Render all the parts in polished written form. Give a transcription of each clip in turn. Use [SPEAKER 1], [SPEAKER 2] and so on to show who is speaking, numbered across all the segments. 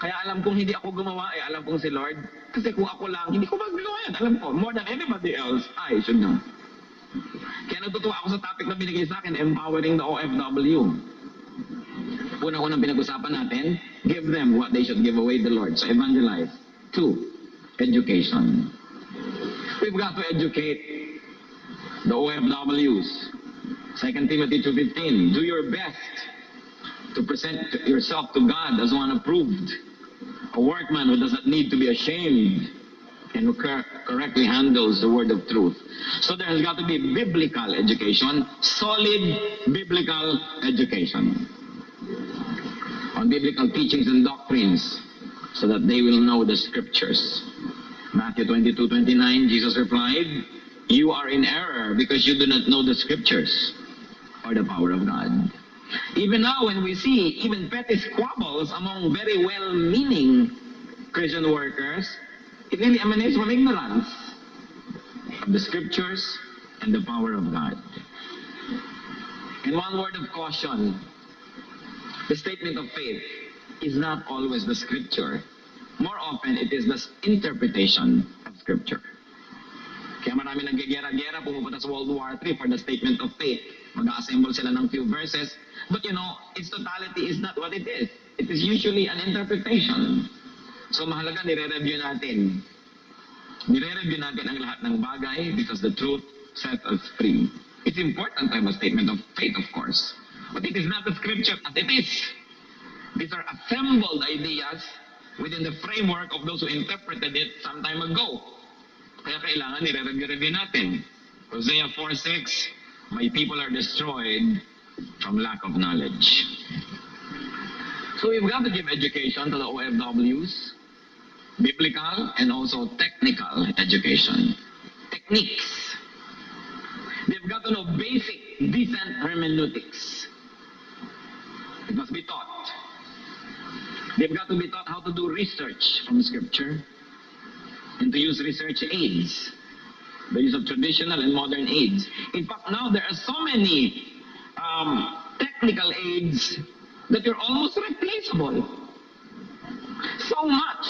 [SPEAKER 1] Kaya alam kong hindi ako gumawa, alam kong si Lord. Kasi kung ako lang, hindi ko magagawa yan. Alam ko, more than anybody else, I should know. Kaya natutuwa ako sa topic na binigay sa akin, empowering the OFW. Una-unang pinag-usapan natin, give them what they should give away the Lord. So evangelize. 2, education. We've got to educate the OFWs. 2 Timothy 2:15, do your best to present yourself to God as one approved, a workman who doesn't need to be ashamed and who correctly handles the word of truth. So there has got to be biblical education, solid biblical education on biblical teachings and doctrines so that they will know the scriptures. Matthew 22:29, Jesus replied, you are in error because you do not know the scriptures or the power of God. Even now, when we see even petty squabbles among very well-meaning Christian workers, it really emanates from ignorance of the scriptures and the power of God. And one word of caution, the statement of faith is not always the scripture. More often, it is the interpretation of scripture. Kaya marami nagigera-gera, pumupunta sa World War III for the statement of faith. Mag-assemble sila ng few verses. But you know, its totality is not what it is. It is usually an interpretation. So mahalaga, nire-review natin. Nire-review natin ang lahat ng bagay because the truth sets us free. It's important to have a statement of faith, of course. But it is not the scripture as it is. These are assembled ideas within the framework of those who interpreted it some time ago. Kaya kailangan nire-review natin. Hosea 4:6, my people are destroyed from lack of knowledge. So we've got to give education to the OFWs, biblical and also technical education. Techniques. They've got to know basic, decent hermeneutics. It must be taught. They've got to be taught how to do research from Scripture and to use research aids, the use of traditional and modern aids. In fact, now there are so many technical aids that you're almost replaceable. So much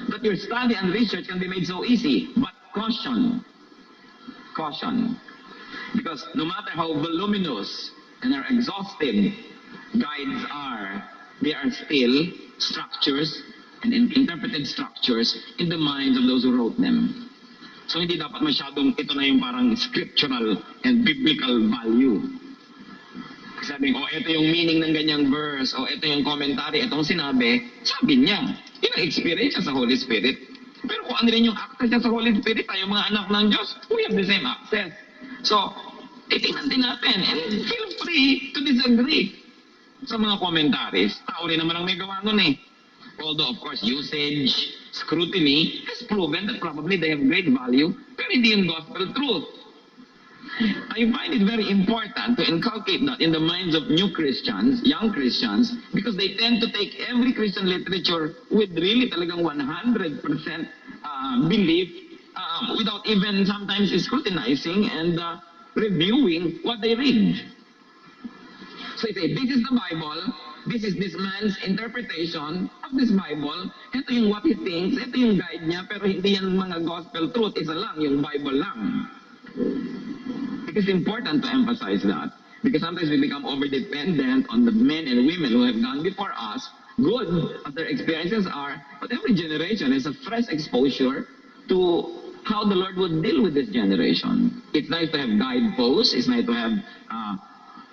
[SPEAKER 1] that your study and research can be made so easy. But caution, caution. Because no matter how voluminous and how exhaustive guides are, they are still structures and interpreted structures in the minds of those who wrote them. So hindi dapat masyadong ito na yung parang scriptural and biblical value. Sabi ko, ito yung meaning ng ganyang verse, o ito yung commentary, itong sinabi, sabi niya. Yun ang experience sa Holy Spirit. Pero kung ano rin yung access niya sa Holy Spirit, tayo mga anak ng Diyos, we have the same access. So, titingnan din natin and feel free to disagree sa mga commentaries. Tao rin naman ang may gawa nun eh. Although, of course, usage, scrutiny has proven that probably they have great value, pero hindi yung gospel truth. I find it very important to inculcate that in the minds of new Christians, young Christians, because they tend to take every Christian literature with really talagang 100% belief without even sometimes scrutinizing and reviewing what they read. So they say, this is the Bible, this is this man's interpretation of this Bible, ito yung what he thinks, ito yung guide niya, pero hindi yan mga gospel truth, isa lang, yung Bible lang. It is important to emphasize that, because sometimes we become over-dependent on the men and women who have gone before us, good as their experiences are, but every generation is a fresh exposure to how the Lord would deal with this generation. It's nice to have guideposts, it's nice to have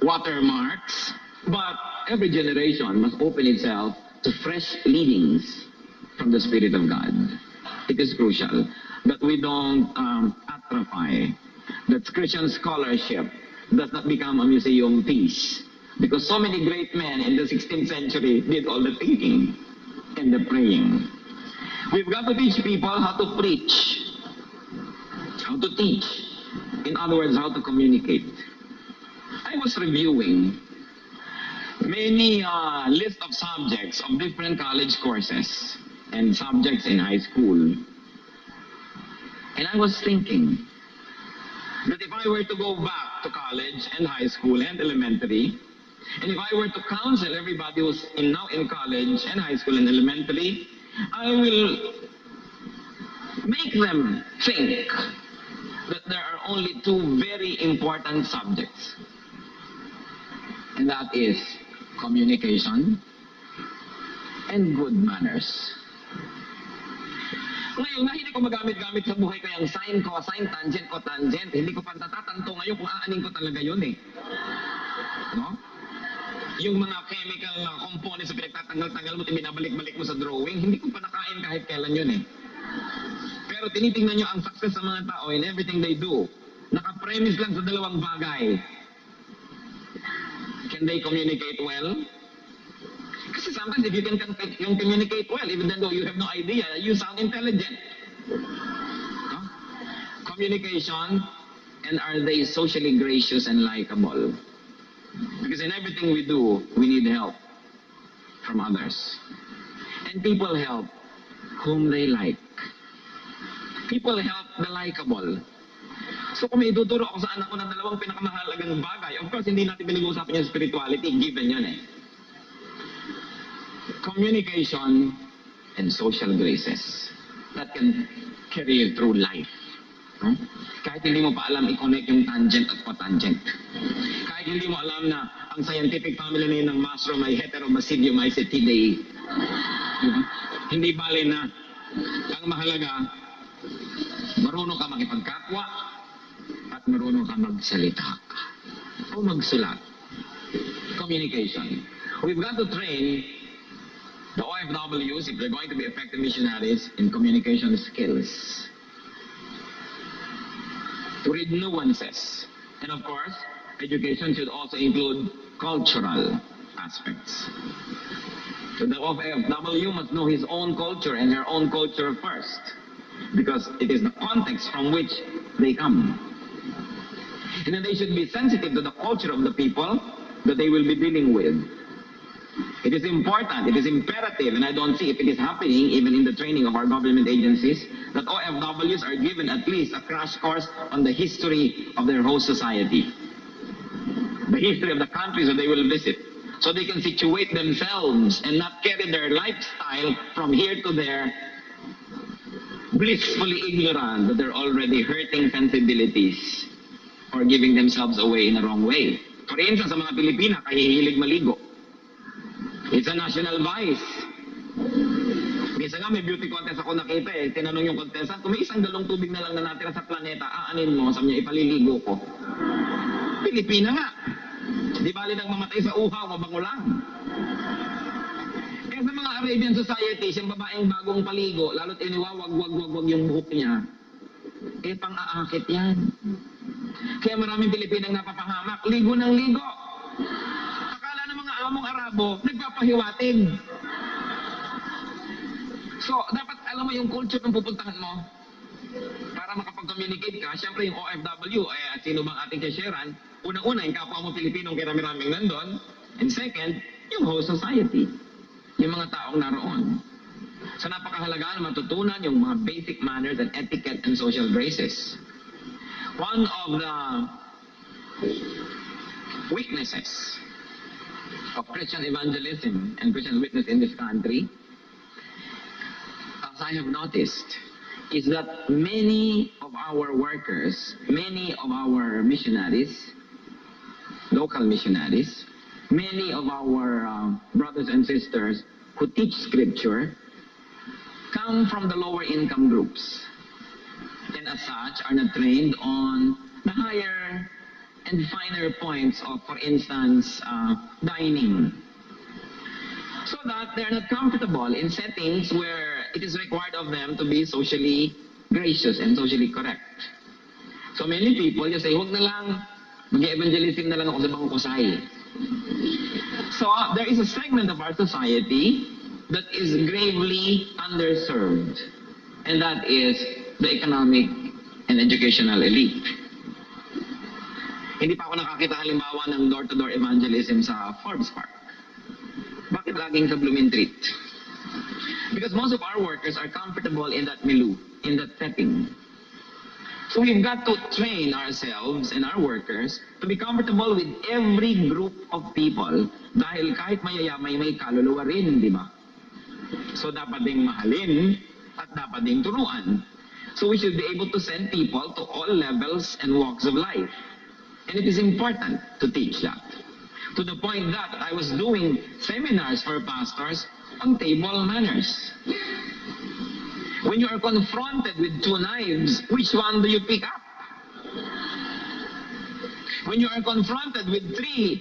[SPEAKER 1] watermarks, but every generation must open itself to fresh leadings from the Spirit of God. It is crucial that we don't atrophy, that Christian scholarship does not become a museum piece, because so many great men in the 16th century did all the thinking and the praying. We've got to teach people how to preach, how to teach, in other words, how to communicate. I was reviewing many list of subjects of different college courses and subjects in high school. And I was thinking that if I were to go back to college and high school and elementary, And if I were to counsel everybody who's now in college and high school and elementary, I will make them think that there are only two very important subjects. And that is communication and good manners. Ngayon na hindi ko magamit-gamit sa buhay ko yung sine, cosine, tangent, cotangent. Hindi ko pa natatanto ngayon kung aanin ko talaga yun eh. No? Yung mga chemical components na pinagtatanggal-tanggal mo, binabalik-balik mo sa drawing, hindi ko pa nakain kahit kailan yun eh. Pero tinitingnan nyo ang success sa mga tao in everything they do. Naka-premise lang sa dalawang bagay. Can they communicate well? Kasi sometimes if you can communicate well, even though you have no idea, you sound intelligent. No? Communication, and are they socially gracious and likable? Because in everything we do, we need help from others. And people help whom they like. People help the likable. So kung may ituturo ako sa anak ko ng dalawang pinakamahalagang bagay, of course, hindi natin pinag-uusapan yung spirituality, given yun eh. Communication and social graces that can carry you through life. No? Kahit hindi mo pa alam i-connect yung tangent at cotangent. Kahit hindi mo alam na ang scientific family name ng mushroom ay Heterobasidiomycetidae. Diba? Hindi bale na ang mahalaga, marunong ka makipagkapwa at marunong ka magsalita o magsulat. Communication. We've got to train the OFWs, if they're going to be effective missionaries, in communication skills. To read nuances. And of course, education should also include cultural aspects. So the OFW must know his own culture and her own culture first, because it is the context from which they come. And then they should be sensitive to the culture of the people that they will be dealing with. It is important, it is imperative, and I don't see if it is happening even in the training of our government agencies, that OFWs are given at least a crash course on the history of their host society. The history of the countries that they will visit. So they can situate themselves and not carry their lifestyle from here to there, blissfully ignorant that they're already hurting sensibilities or giving themselves away in the wrong way. For instance, sa mga Pilipina, kahihilig maligo. It's a national vice. Minsan nga may beauty contest ako nakita eh. Tinanong yung contestant, kung may isang galong tubig na lang na natira sa planeta, aanin mo, sabi niya, ipaliligo ko. Pilipina nga. Di bali nang mamatay sa uhaw, mabango lang. Kaya sa mga Arabian societies, yung babaeng bagong paligo, lalo't iniwawag-wag-wag yung buhok niya, eh pang-aakit yan. Kaya maraming Pilipinang napapahamak, ligo ng ligo. Among Arabo, nagpapahiwatig. So, dapat alam mo yung culture ng pupuntahan mo para makapag-communicate ka. Siyempre, yung OFW, at sino bang ating kasyaran, unang-una, yung kapwa mo Pilipinong kirami-raming nandun. And second, yung whole society. Yung mga taong naroon. So, napakahalaga na matutunan yung mga basic manners and etiquette and social graces. One of the weaknesses of Christian evangelism and Christian witness in this country, as I have noticed, is that many of our workers, many of our missionaries, local missionaries, many of our brothers and sisters who teach scripture come from the lower income groups, and as such are not trained on the higher and finer points of, for instance, dining. So that they're not comfortable in settings where it is required of them to be socially gracious and socially correct. So many people just say, huwag na lang, mag-evangelism na lang ako sa bangkusay. So there is a segment of our society that is gravely underserved, and that is the economic and educational elite. Hindi pa ako nakakita halimbawa ng door-to-door evangelism sa Forbes Park. Bakit laging sa Blooming Treat? Because most of our workers are comfortable in that milieu, in that setting. So we've got to train ourselves and our workers to be comfortable with every group of people dahil kahit mayayamay may kaluluwa rin, di ba? So dapat ding mahalin at dapat ding turuan. So we should be able to send people to all levels and walks of life. And it is important to teach that. To the point that I was doing seminars for pastors on table manners. When you are confronted with 2 knives, which one do you pick up? When you are confronted with 3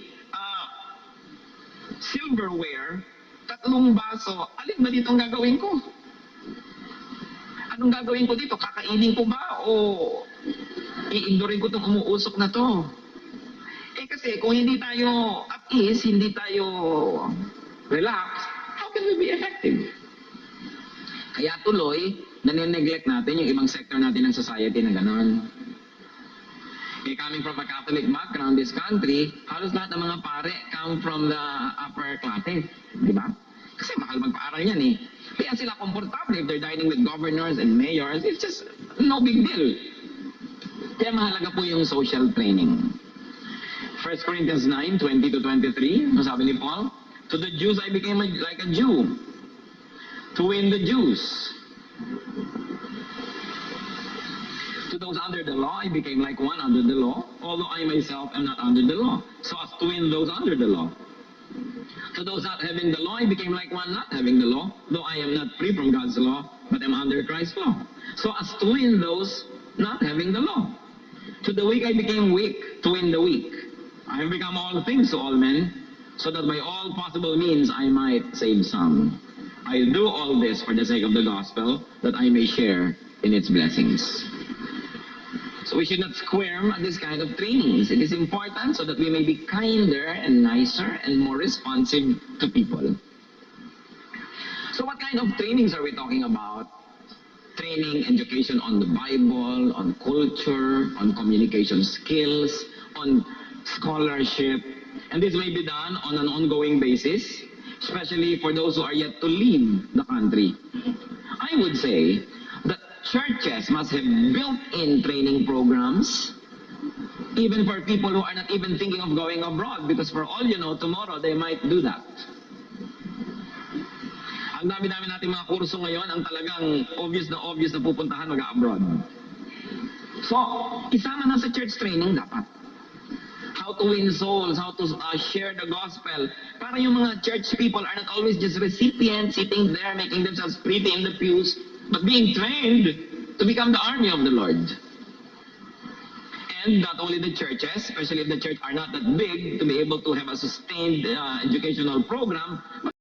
[SPEAKER 1] silverware, 3 baso, alin ba dito ang gagawin ko? Anong gagawin ko dito? Kakainin ko ba o i-ignorin ko itong umuusok na to? Kasi kung hindi tayo at ease, hindi tayo relax, how can we be effective? Kaya tuloy, nanineglect natin yung ibang sector natin ng society na gano'n. Coming from a Catholic background, this country, halos lahat ng mga pare come from the upper classes. Di ba? Kasi mahal magpaaral yan eh. Kaya sila komportable if they're dining with governors and mayors. It's just no big deal. Kaya mahalaga po yung social training. 1 Corinthians 9, 20 to 23, sabi ni Paul, to the Jews I became like a Jew, to win the Jews. To those under the law, I became like one under the law, although I myself am not under the law, so as to win those under the law. To those not having the law, I became like one not having the law, though I am not free from God's law, but am under Christ's law, so as to win those not having the law. To the weak I became weak, to win the weak. I have become all things to all men, so that by all possible means I might save some. I do all this for the sake of the gospel, that I may share in its blessings. So we should not squirm at this kind of trainings. It is important so that we may be kinder and nicer and more responsive to people. So what kind of trainings are we talking about? Training, education on the Bible, on culture, on communication skills, on scholarship. And this may be done on an ongoing basis, especially for those who are yet to leave the country. I would say that churches must have built-in training programs, even for people who are not even thinking of going abroad, because for all you know, tomorrow they might do that. Ang dami-dami natin mga kurso ngayon, ang talagang obvious na pupuntahan mag-abroad. So, isama na sa church training dapat. How to win souls, how to share the gospel. Para yung mga church people are not always just recipients sitting there making themselves pretty in the pews, but being trained to become the army of the Lord. And not only the churches, especially if the church are not that big to be able to have a sustained educational program, but